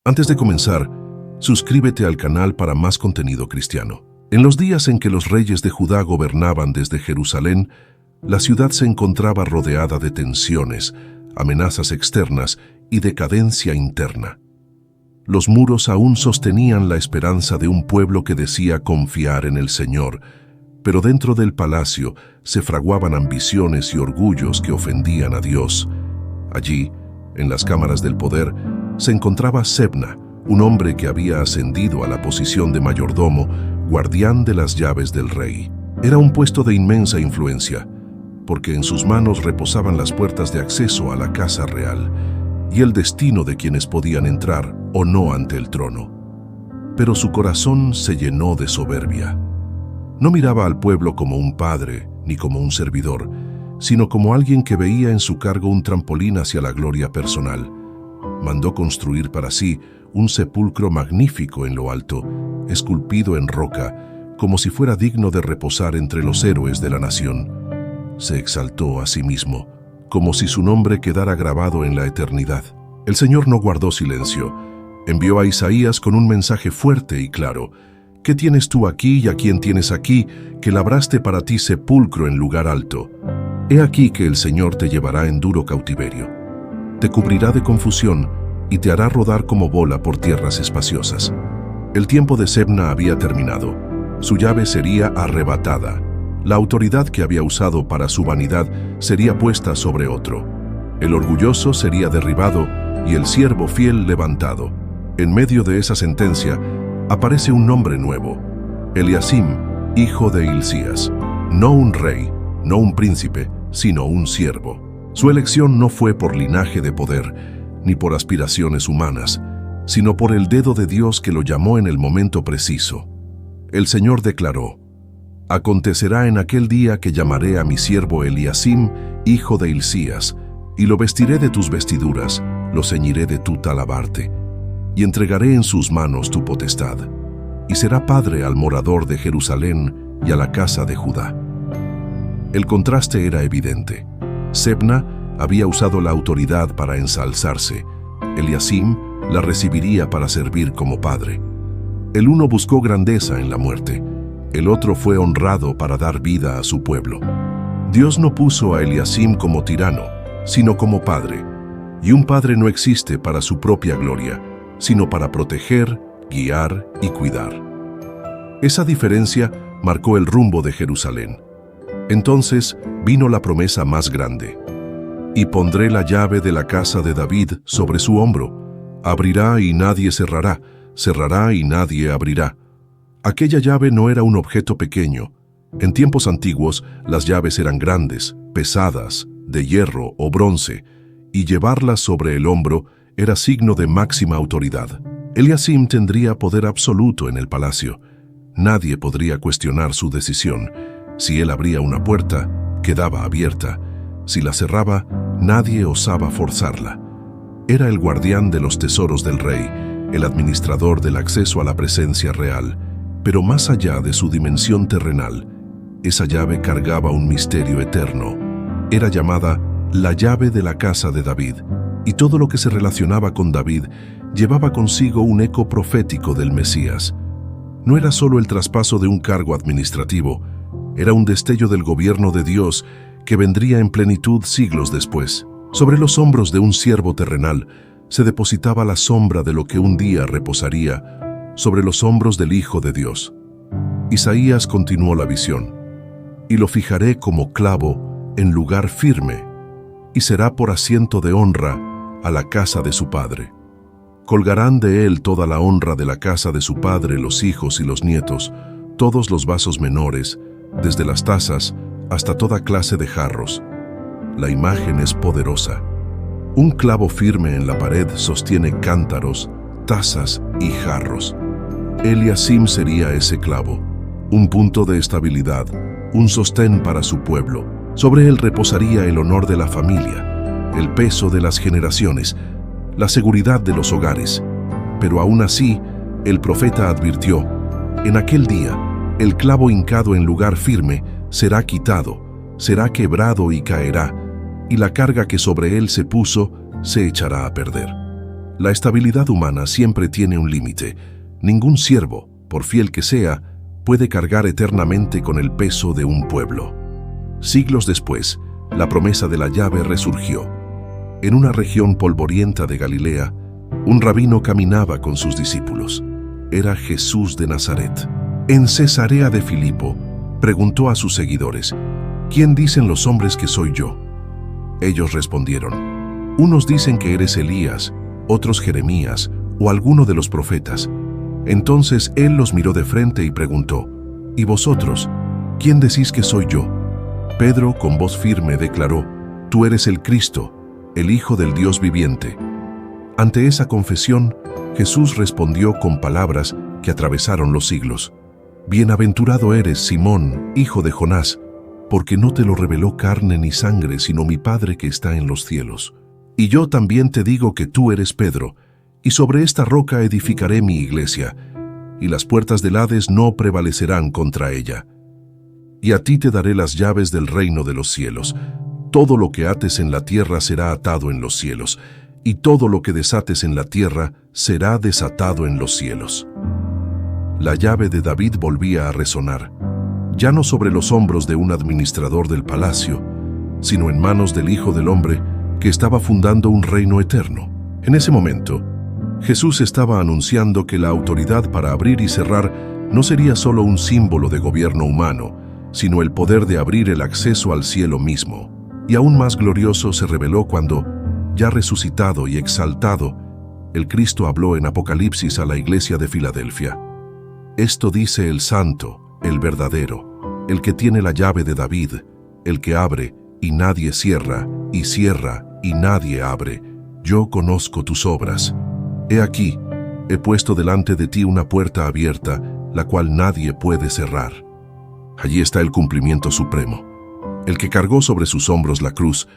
Antes de comenzar, suscríbete al canal para más contenido cristiano. En los días en que los reyes de Judá gobernaban desde Jerusalén, la ciudad se encontraba rodeada de tensiones, amenazas externas y decadencia interna. Los muros aún sostenían la esperanza de un pueblo que decía confiar en el Señor, pero dentro del palacio se fraguaban ambiciones y orgullos que ofendían a Dios. Allí, en las cámaras del poder, se encontraba Sebna, un hombre que había ascendido a la posición de mayordomo, guardián de las llaves del rey. Era un puesto de inmensa influencia, porque en sus manos reposaban las puertas de acceso a la casa real y el destino de quienes podían entrar o no ante el trono. Pero su corazón se llenó de soberbia. No miraba al pueblo como un padre ni como un servidor, sino como alguien que veía en su cargo un trampolín hacia la gloria personal. Mandó construir para sí un sepulcro magnífico en lo alto, esculpido en roca, como si fuera digno de reposar entre los héroes de la nación. Se exaltó a sí mismo, como si su nombre quedara grabado en la eternidad. El Señor no guardó silencio. Envió a Isaías con un mensaje fuerte y claro. ¿Qué tienes tú aquí y a quién tienes aquí, que labraste para ti sepulcro en lugar alto? He aquí que el Señor te llevará en duro cautiverio. Te cubrirá de confusión y te hará rodar como bola por tierras espaciosas. El tiempo de Sebna había terminado. Su llave sería arrebatada. La autoridad que había usado para su vanidad sería puesta sobre otro. El orgulloso sería derribado y el siervo fiel levantado. En medio de esa sentencia aparece un nombre nuevo: Eliasim, hijo de Hilcías. No un rey, no un príncipe, sino un siervo. Su elección no fue por linaje de poder, ni por aspiraciones humanas, sino por el dedo de Dios que lo llamó en el momento preciso. El Señor declaró: acontecerá en aquel día que llamaré a mi siervo Eliasim, hijo de Hilcías, y lo vestiré de tus vestiduras, lo ceñiré de tu talabarte, y entregaré en sus manos tu potestad, y será padre al morador de Jerusalén y a la casa de Judá. El contraste era evidente. Sebna había usado la autoridad para ensalzarse. Eliasim la recibiría para servir como padre. El uno buscó grandeza en la muerte. El otro fue honrado para dar vida a su pueblo. Dios no puso a Eliasim como tirano, sino como padre. Y un padre no existe para su propia gloria, sino para proteger, guiar y cuidar. Esa diferencia marcó el rumbo de Jerusalén. Entonces vino la promesa más grande. Y pondré la llave de la casa de David sobre su hombro. Abrirá y nadie cerrará, cerrará y nadie abrirá. Aquella llave no era un objeto pequeño. En tiempos antiguos, las llaves eran grandes, pesadas, de hierro o bronce, y llevarlas sobre el hombro era signo de máxima autoridad. Eliasim tendría poder absoluto en el palacio. Nadie podría cuestionar su decisión. Si él abría una puerta, quedaba abierta. Si la cerraba, nadie osaba forzarla. Era el guardián de los tesoros del rey, el administrador del acceso a la presencia real. Pero más allá de su dimensión terrenal, esa llave cargaba un misterio eterno. Era llamada la llave de la casa de David, y todo lo que se relacionaba con David llevaba consigo un eco profético del Mesías. No era solo el traspaso de un cargo administrativo, era un destello del gobierno de Dios que vendría en plenitud siglos después. Sobre los hombros de un siervo terrenal se depositaba la sombra de lo que un día reposaría sobre los hombros del Hijo de Dios. Isaías continuó la visión: y lo fijaré como clavo en lugar firme, y será por asiento de honra a la casa de su padre. Colgarán de él toda la honra de la casa de su padre, los hijos y los nietos, todos los vasos menores, desde las tazas hasta toda clase de jarros. La imagen es poderosa. Un clavo firme en la pared sostiene cántaros, tazas y jarros. Eliasim sería ese clavo, un punto de estabilidad, un sostén para su pueblo. Sobre él reposaría el honor de la familia, el peso de las generaciones, la seguridad de los hogares. Pero aún así, el profeta advirtió: en aquel día, el clavo hincado en lugar firme será quitado, será quebrado y caerá, y la carga que sobre él se puso se echará a perder. La estabilidad humana siempre tiene un límite. Ningún siervo, por fiel que sea, puede cargar eternamente con el peso de un pueblo. Siglos después, la promesa de la llave resurgió. En una región polvorienta de Galilea, un rabino caminaba con sus discípulos. Era Jesús de Nazaret. En Cesarea de Filipo, preguntó a sus seguidores: ¿quién dicen los hombres que soy yo? Ellos respondieron: unos dicen que eres Elías, otros Jeremías o alguno de los profetas. Entonces él los miró de frente y preguntó: ¿y vosotros, quién decís que soy yo? Pedro, con voz firme, declaró: tú eres el Cristo, el Hijo del Dios viviente. Ante esa confesión, Jesús respondió con palabras que atravesaron los siglos: bienaventurado eres, Simón, hijo de Jonás, porque no te lo reveló carne ni sangre, sino mi Padre que está en los cielos. Y yo también te digo que tú eres Pedro, y sobre esta roca edificaré mi iglesia, y las puertas del Hades no prevalecerán contra ella. Y a ti te daré las llaves del reino de los cielos. Todo lo que ates en la tierra será atado en los cielos, y todo lo que desates en la tierra será desatado en los cielos. La llave de David volvía a resonar, ya no sobre los hombros de un administrador del palacio, sino en manos del Hijo del Hombre, que estaba fundando un reino eterno. En ese momento, Jesús estaba anunciando que la autoridad para abrir y cerrar no sería solo un símbolo de gobierno humano, sino el poder de abrir el acceso al cielo mismo. Y aún más glorioso se reveló cuando, ya resucitado y exaltado, el Cristo habló en Apocalipsis a la iglesia de Filadelfia. Esto dice el Santo, el verdadero, el que tiene la llave de David, el que abre y nadie cierra, y cierra y nadie abre. Yo conozco tus obras. He aquí, he puesto delante de ti una puerta abierta, la cual nadie puede cerrar. Allí está el cumplimiento supremo. El que cargó sobre sus hombros la cruz,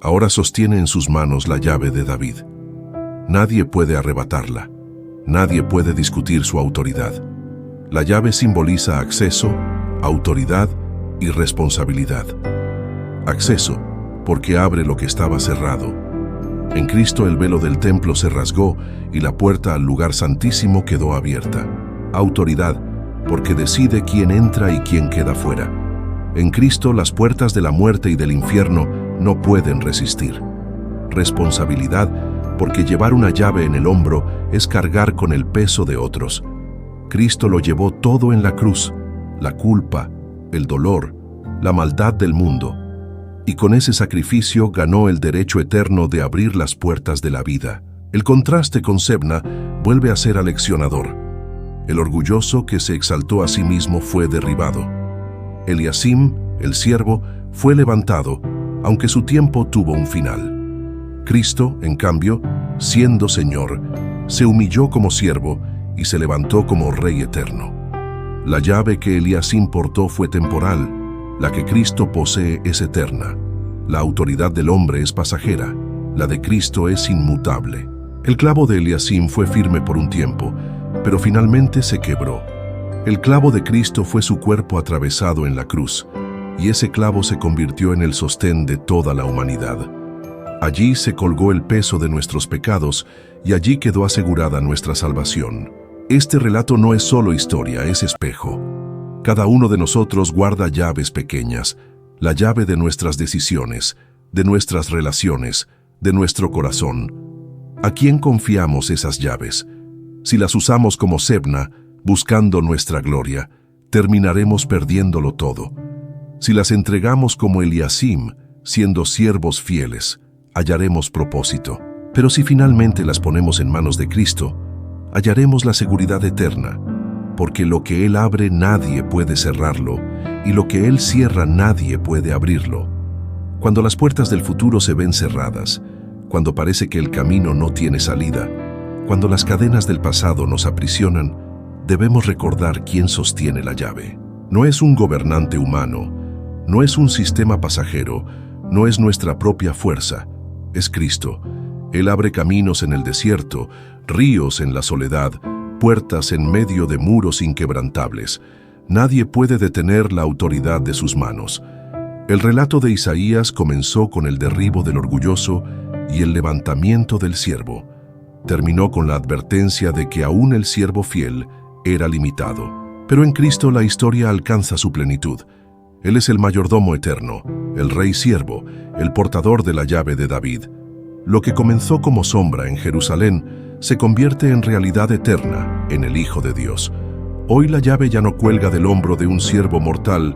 ahora sostiene en sus manos la llave de David. Nadie puede arrebatarla. Nadie puede discutir su autoridad. La llave simboliza acceso, autoridad y responsabilidad. Acceso, porque abre lo que estaba cerrado. En Cristo el velo del templo se rasgó y la puerta al lugar santísimo quedó abierta. Autoridad, porque decide quién entra y quién queda fuera. En Cristo las puertas de la muerte y del infierno no pueden resistir. Responsabilidad, porque llevar una llave en el hombro es cargar con el peso de otros. Cristo lo llevó todo en la cruz, la culpa, el dolor, la maldad del mundo, y con ese sacrificio ganó el derecho eterno de abrir las puertas de la vida. El contraste con Sebna vuelve a ser aleccionador. El orgulloso que se exaltó a sí mismo fue derribado. Eliasim, el siervo, fue levantado, aunque su tiempo tuvo un final. Cristo, en cambio, siendo Señor, se humilló como siervo y se levantó como Rey eterno. La llave que Eliasim portó fue temporal, la que Cristo posee es eterna. La autoridad del hombre es pasajera, la de Cristo es inmutable. El clavo de Eliasim fue firme por un tiempo, pero finalmente se quebró. El clavo de Cristo fue su cuerpo atravesado en la cruz, y ese clavo se convirtió en el sostén de toda la humanidad. Allí se colgó el peso de nuestros pecados, y allí quedó asegurada nuestra salvación. Este relato no es solo historia, es espejo. Cada uno de nosotros guarda llaves pequeñas, la llave de nuestras decisiones, de nuestras relaciones, de nuestro corazón. ¿A quién confiamos esas llaves? Si las usamos como Sebna, buscando nuestra gloria, terminaremos perdiéndolo todo. Si las entregamos como Eliasim, siendo siervos fieles, hallaremos propósito. Pero si finalmente las ponemos en manos de Cristo, hallaremos la seguridad eterna, porque lo que Él abre nadie puede cerrarlo, y lo que Él cierra nadie puede abrirlo. Cuando las puertas del futuro se ven cerradas, cuando parece que el camino no tiene salida, cuando las cadenas del pasado nos aprisionan, debemos recordar quién sostiene la llave. No es un gobernante humano, no es un sistema pasajero, no es nuestra propia fuerza, es Cristo. Él abre caminos en el desierto, ríos en la soledad, puertas en medio de muros inquebrantables. Nadie puede detener la autoridad de sus manos. El relato de Isaías comenzó con el derribo del orgulloso y el levantamiento del siervo. terminó con la advertencia de que aún el siervo fiel era limitado. Pero en Cristo la historia alcanza su plenitud. Él es el mayordomo eterno, el rey siervo, el portador de la llave de David. Lo que comenzó como sombra en Jerusalén se convierte en realidad eterna en el Hijo de Dios. Hoy la llave ya no cuelga del hombro de un siervo mortal,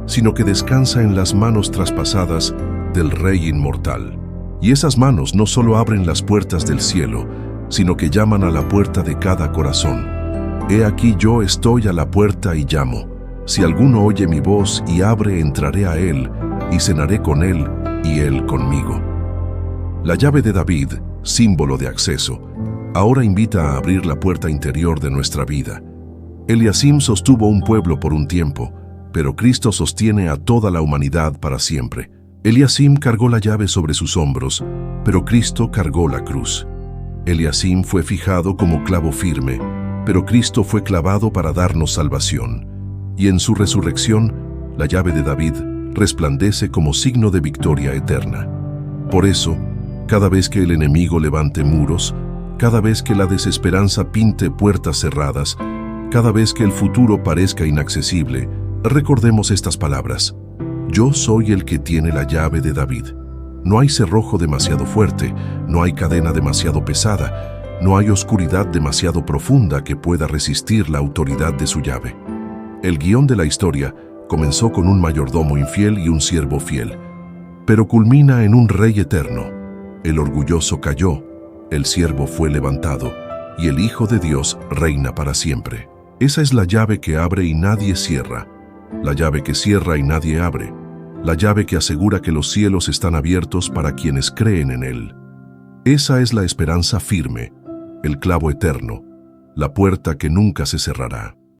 sino que descansa en las manos traspasadas del Rey inmortal. Y esas manos no solo abren las puertas del cielo, sino que llaman a la puerta de cada corazón. He aquí yo estoy a la puerta y llamo. Si alguno oye mi voz y abre, entraré a él, y cenaré con él, y él conmigo. La llave de David, símbolo de acceso, ahora invita a abrir la puerta interior de nuestra vida. Eliasim sostuvo un pueblo por un tiempo, pero Cristo sostiene a toda la humanidad para siempre. Eliasim cargó la llave sobre sus hombros, pero Cristo cargó la cruz. Eliasim fue fijado como clavo firme, pero Cristo fue clavado para darnos salvación. Y en su resurrección, la llave de David resplandece como signo de victoria eterna. Por eso, cada vez que el enemigo levante muros, cada vez que la desesperanza pinte puertas cerradas, cada vez que el futuro parezca inaccesible, recordemos estas palabras: yo soy el que tiene la llave de David. No hay cerrojo demasiado fuerte, no hay cadena demasiado pesada, no hay oscuridad demasiado profunda que pueda resistir la autoridad de su llave. El guión de la historia comenzó con un mayordomo infiel y un siervo fiel, pero culmina en un rey eterno. El orgulloso cayó, el siervo fue levantado, y el Hijo de Dios reina para siempre. Esa es la llave que abre y nadie cierra, la llave que cierra y nadie abre, la llave que asegura que los cielos están abiertos para quienes creen en Él. Esa es la esperanza firme, el clavo eterno, la puerta que nunca se cerrará.